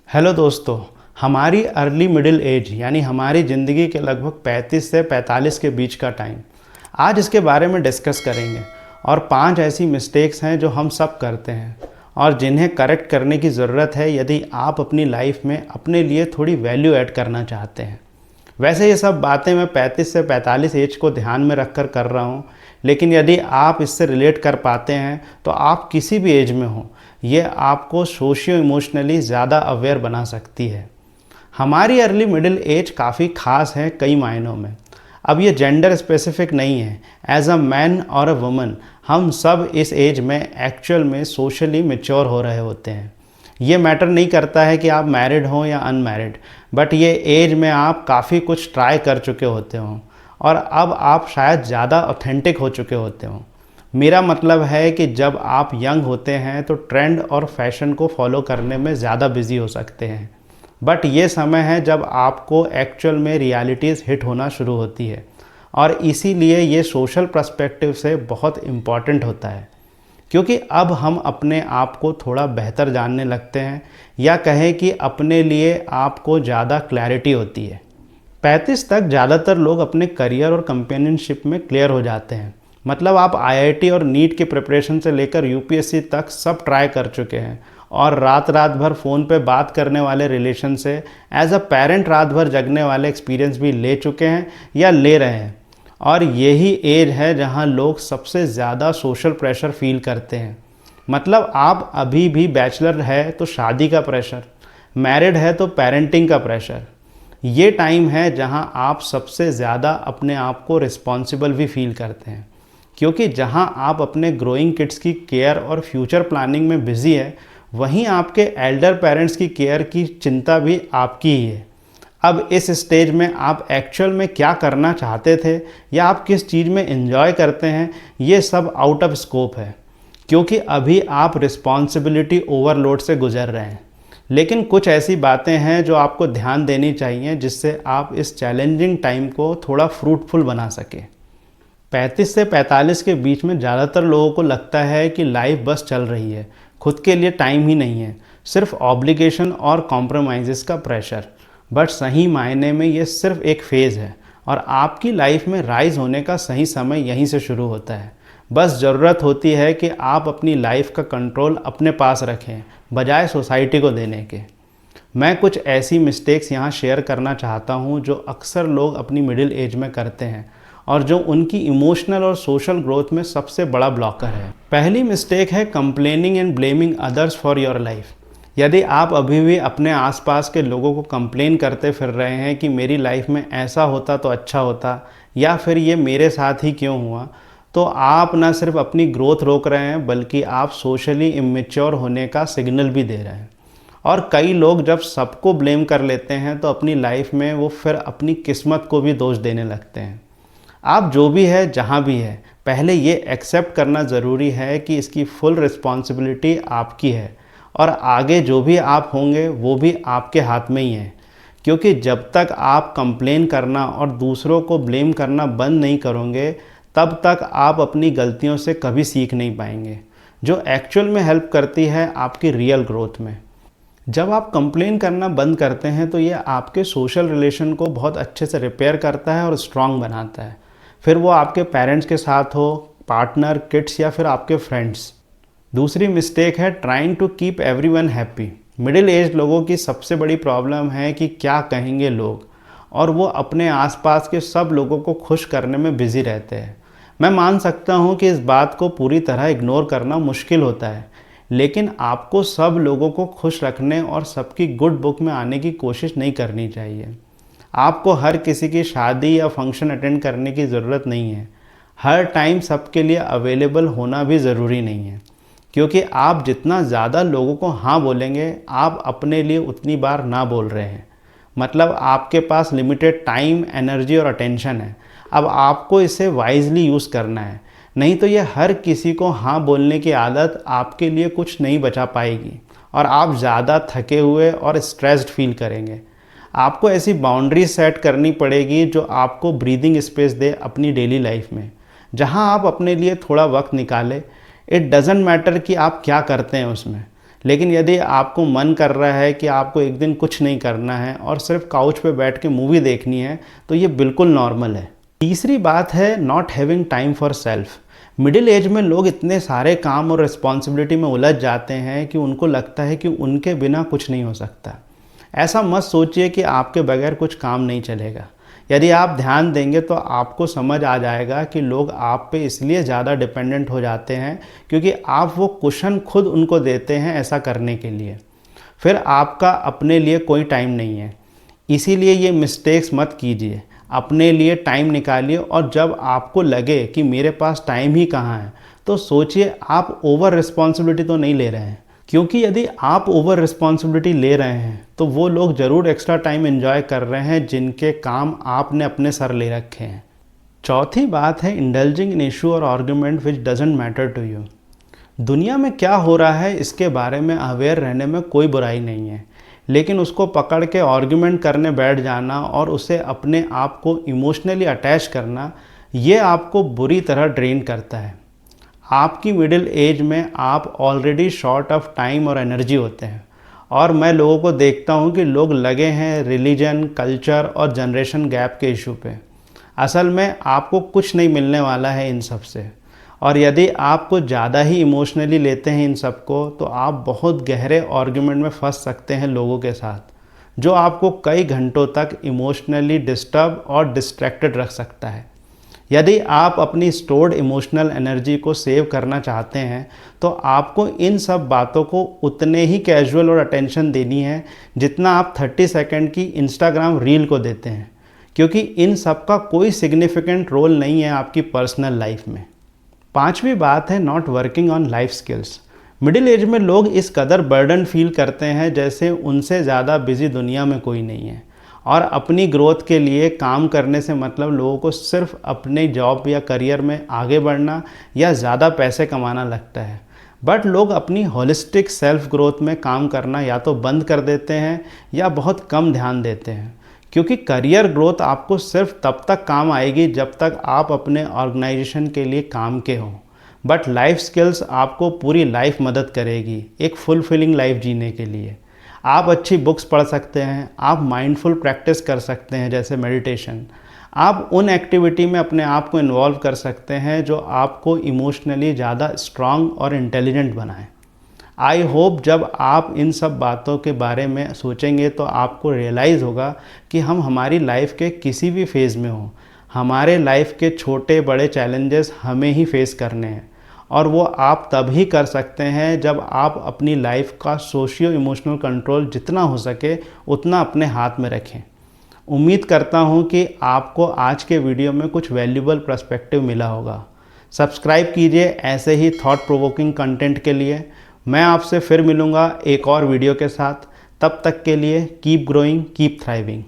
Hello दोस्तों। हमारी early middle age यानी हमारी ज़िंदगी के लगभग 35 से 45 के बीच का टाइम, आज इसके बारे में डिस्कस करेंगे। और 5 ऐसी मिस्टेक्स हैं जो हम सब करते हैं और जिन्हें करेक्ट करने की ज़रूरत है यदि आप अपनी लाइफ में अपने लिए थोड़ी वैल्यू ऐड करना चाहते हैं। वैसे ये सब बातें मैं 35 से 45 एज को ध्यान में रखकर कर रहा हूँ, लेकिन यदि आप इससे रिलेट कर पाते हैं तो आप किसी भी एज में हो, ये आपको सोशियो इमोशनली ज़्यादा अवेयर बना सकती है। हमारी अर्ली मिडिल एज काफ़ी ख़ास है कई मायनों में। अब ये जेंडर स्पेसिफिक नहीं है। एज अ मैन और अ वुमन हम सब इस एज में एक्चुअल में सोशली मैच्योर हो रहे होते हैं। ये मैटर नहीं करता है कि आप मैरिड हों या अनमैरिड, बट ये एज में आप काफ़ी कुछ ट्राई कर चुके होते हों और अब आप शायद ज़्यादा ऑथेंटिक हो चुके होते हों। मेरा मतलब है कि जब आप यंग होते हैं तो ट्रेंड और फैशन को फॉलो करने में ज़्यादा बिजी हो सकते हैं, बट ये समय है जब आपको एक्चुअल में रियलिटीज़ हिट होना शुरू होती है और इसीलिए ये सोशल पर्सपेक्टिव से बहुत इम्पॉर्टेंट होता है, क्योंकि अब हम अपने आप को थोड़ा बेहतर जानने लगते हैं या कहें कि अपने लिए आपको ज़्यादा क्लैरिटी होती है। 35 तक ज़्यादातर लोग अपने करियर और कंपेनियनशिप में क्लियर हो जाते हैं। मतलब आप आईआईटी और नीट की प्रिपरेशन से लेकर यूपीएससी तक सब ट्राई कर चुके हैं और रात रात भर फ़ोन पे बात करने वाले रिलेशन से एज अ पेरेंट रात भर जगने वाले एक्सपीरियंस भी ले चुके हैं या ले रहे हैं। और यही एज है जहां लोग सबसे ज़्यादा सोशल प्रेशर फील करते हैं। मतलब आप अभी भी बैचलर है तो शादी का प्रेशर, मैरिड है तो पेरेंटिंग का प्रेशर। ये टाइम है जहां आप सबसे ज़्यादा अपने आप को रिस्पॉन्सिबल भी फील करते हैं, क्योंकि जहां आप अपने ग्रोइंग किड्स की केयर और फ्यूचर प्लानिंग में बिजी है, वहीं आपके एल्डर पेरेंट्स की केयर की चिंता भी आपकी ही है। अब इस स्टेज में आप एक्चुअल में क्या करना चाहते थे या आप किस चीज़ में एंजॉय करते हैं, ये सब आउट ऑफ स्कोप है, क्योंकि अभी आप रिस्पॉन्सिबिलिटी ओवरलोड से गुजर रहे हैं। लेकिन कुछ ऐसी बातें हैं जो आपको ध्यान देनी चाहिए जिससे आप इस चैलेंजिंग टाइम को थोड़ा फ्रूटफुल बना सकें। 35 से 45 के बीच में ज़्यादातर लोगों को लगता है कि लाइफ बस चल रही है, खुद के लिए टाइम ही नहीं है, सिर्फ ऑब्लिगेशन और कॉम्प्रोमाइज़ का प्रेशर। बट सही मायने में ये सिर्फ एक फेज़ है और आपकी लाइफ में राइज होने का सही समय यहीं से शुरू होता है। बस ज़रूरत होती है कि आप अपनी लाइफ का कंट्रोल अपने पास रखें बजाय सोसाइटी को देने के। मैं कुछ ऐसी मिस्टेक्स यहाँ शेयर करना चाहता हूँ जो अक्सर लोग अपनी मिडिल एज में करते हैं और जो उनकी इमोशनल और सोशल ग्रोथ में सबसे बड़ा ब्लॉकर है। पहली मिस्टेक है complaining and blaming others for your life. यदि आप अभी भी अपने आसपास के लोगों को कंप्लेन करते फिर रहे हैं कि मेरी लाइफ में ऐसा होता तो अच्छा होता या फिर ये मेरे साथ ही क्यों हुआ, तो आप न सिर्फ अपनी ग्रोथ रोक रहे हैं बल्कि आप सोशली इमेच्योर होने का सिग्नल भी दे रहे हैं। और कई लोग जब सबको ब्लेम कर लेते हैं तो अपनी लाइफ में वो फिर अपनी किस्मत को भी दोष देने लगते हैं। आप जो भी है जहाँ भी है, पहले ये एक्सेप्ट करना ज़रूरी है कि इसकी फुल रिस्पॉन्सिबिलिटी आपकी है और आगे जो भी आप होंगे वो भी आपके हाथ में ही है। क्योंकि जब तक आप कंप्लेन करना और दूसरों को ब्लेम करना बंद नहीं करोगे तब तक आप अपनी गलतियों से कभी सीख नहीं पाएंगे, जो एक्चुअल में हेल्प करती है आपकी रियल ग्रोथ में। जब आप कंप्लेन करना बंद करते हैं तो ये आपके सोशल रिलेशन को बहुत अच्छे से रिपेयर करता है और स्ट्रॉन्ग बनाता है। फिर वो आपके पेरेंट्स के साथ हो, पार्टनर, किड्स या फिर आपके फ्रेंड्स। दूसरी मिस्टेक है trying to keep everyone happy. Middle age लोगों की सबसे बड़ी प्रॉब्लम है कि क्या कहेंगे लोग, और वो अपने आसपास के सब लोगों को खुश करने में बिजी रहते हैं। मैं मान सकता हूँ कि इस बात को पूरी तरह इग्नोर करना मुश्किल होता है, लेकिन आपको सब लोगों को खुश रखने और सबकी गुड बुक में आने की कोशिश नहीं करनी चाहिए। आपको हर किसी की शादी या फंक्शन अटेंड करने की ज़रूरत नहीं है। हर टाइम सबके लिए अवेलेबल होना भी ज़रूरी नहीं है, क्योंकि आप जितना ज़्यादा लोगों को हाँ बोलेंगे आप अपने लिए उतनी बार ना बोल रहे हैं। मतलब आपके पास लिमिटेड टाइम, एनर्जी और अटेंशन है। अब आपको इसे वाइजली यूज़ करना है, नहीं तो ये हर किसी को हाँ बोलने की आदत आपके लिए कुछ नहीं बचा पाएगी और आप ज़्यादा थके हुए और स्ट्रेस्ड फील करेंगे। आपको ऐसी बाउंड्री सेट करनी पड़ेगी जो आपको ब्रीदिंग स्पेस दे अपनी डेली लाइफ में, जहां आप अपने लिए थोड़ा वक्त निकालें। इट डज़ंट मैटर कि आप क्या करते हैं उसमें, लेकिन यदि आपको मन कर रहा है कि आपको एक दिन कुछ नहीं करना है और सिर्फ काउच पे बैठ के मूवी देखनी है, तो ये बिल्कुल नॉर्मल है। तीसरी बात है not having time for self. Middle age में लोग इतने सारे काम और रिस्पॉन्सिबिलिटी में उलझ जाते हैं कि उनको लगता है कि उनके बिना कुछ नहीं हो सकता। ऐसा मत सोचिए कि आपके बगैर कुछ काम नहीं चलेगा। यदि आप ध्यान देंगे तो आपको समझ आ जाएगा कि लोग आप पे इसलिए ज़्यादा डिपेंडेंट हो जाते हैं क्योंकि आप वो कुशन खुद उनको देते हैं ऐसा करने के लिए। फिर आपका अपने लिए कोई टाइम नहीं है। इसीलिए ये मिस्टेक्स मत कीजिए। अपने लिए टाइम निकालिए और जब आपको लगे कि मेरे पास टाइम ही कहाँ है, तो सोचिए आप ओवर रिस्पॉन्सिबिलिटी तो नहीं ले रहे हैं। क्योंकि यदि आप ओवर रिस्पॉन्सिबिलिटी ले रहे हैं तो वो लोग ज़रूर एक्स्ट्रा टाइम एंजॉय कर रहे हैं जिनके काम आपने अपने सर ले रखे हैं। चौथी बात है इंडल्जिंग इन इशू और argument which doesn't matter to you. दुनिया में क्या हो रहा है इसके बारे में अवेयर रहने में कोई बुराई नहीं है, लेकिन उसको पकड़ के आर्ग्यूमेंट करने बैठ जाना और उसे अपने आप को इमोशनली अटैच करना, ये आपको बुरी तरह ड्रेन करता है। आपकी मिडिल एज में आप ऑलरेडी शॉर्ट ऑफ टाइम और एनर्जी होते हैं और मैं लोगों को देखता हूँ कि लोग लगे हैं रिलीजन, कल्चर और जनरेशन गैप के इशू पे। असल में आपको कुछ नहीं मिलने वाला है इन सब से, और यदि आप कुछ ज़्यादा ही इमोशनली लेते हैं इन सब को तो आप बहुत गहरे आर्ग्यूमेंट में फंस सकते हैं लोगों के साथ, जो आपको कई घंटों तक इमोशनली डिस्टर्ब और डिस्ट्रैक्टेड रख सकता है। यदि आप अपनी स्टोर्ड इमोशनल एनर्जी को सेव करना चाहते हैं तो आपको इन सब बातों को उतने ही कैजुअल और अटेंशन देनी है जितना आप 30 सेकंड की इंस्टाग्राम रील को देते हैं, क्योंकि इन सब का कोई सिग्निफिकेंट रोल नहीं है आपकी पर्सनल लाइफ में। पांचवी बात है not working on life skills. Middle age में लोग इस कदर बर्डन फील करते हैं जैसे उनसे ज़्यादा बिजी दुनिया में कोई नहीं है, और अपनी ग्रोथ के लिए काम करने से मतलब लोगों को सिर्फ अपने जॉब या करियर में आगे बढ़ना या ज़्यादा पैसे कमाना लगता है। बट लोग अपनी होलिस्टिक सेल्फ ग्रोथ में काम करना या तो बंद कर देते हैं या बहुत कम ध्यान देते हैं, क्योंकि करियर ग्रोथ आपको सिर्फ तब तक काम आएगी जब तक आप अपने ऑर्गेनाइजेशन के लिए काम के हों। बट लाइफ स्किल्स आपको पूरी लाइफ मदद करेगी एक फुलफिलिंग लाइफ जीने के लिए। आप अच्छी बुक्स पढ़ सकते हैं, आप माइंडफुल प्रैक्टिस कर सकते हैं जैसे मेडिटेशन। आप उन एक्टिविटी में अपने आप को इन्वॉल्व कर सकते हैं जो आपको इमोशनली ज़्यादा स्ट्रांग और इंटेलिजेंट बनाएं। आई होप जब आप इन सब बातों के बारे में सोचेंगे तो आपको रियलाइज़ होगा कि हम हमारी लाइफ के किसी भी फेज़ में हों, हमारे लाइफ के छोटे बड़े चैलेंजेस हमें ही फेस करने हैं, और वो आप तब ही कर सकते हैं जब आप अपनी लाइफ का सोशियो इमोशनल कंट्रोल जितना हो सके उतना अपने हाथ में रखें। उम्मीद करता हूँ कि आपको आज के वीडियो में कुछ वैल्यूबल पर्सपेक्टिव मिला होगा। सब्सक्राइब कीजिए ऐसे ही थॉट प्रोवोकिंग कंटेंट के लिए। मैं आपसे फिर मिलूँगा एक और वीडियो के साथ। तब तक के लिए कीप ग्रोइंग, कीप थ्राइविंग।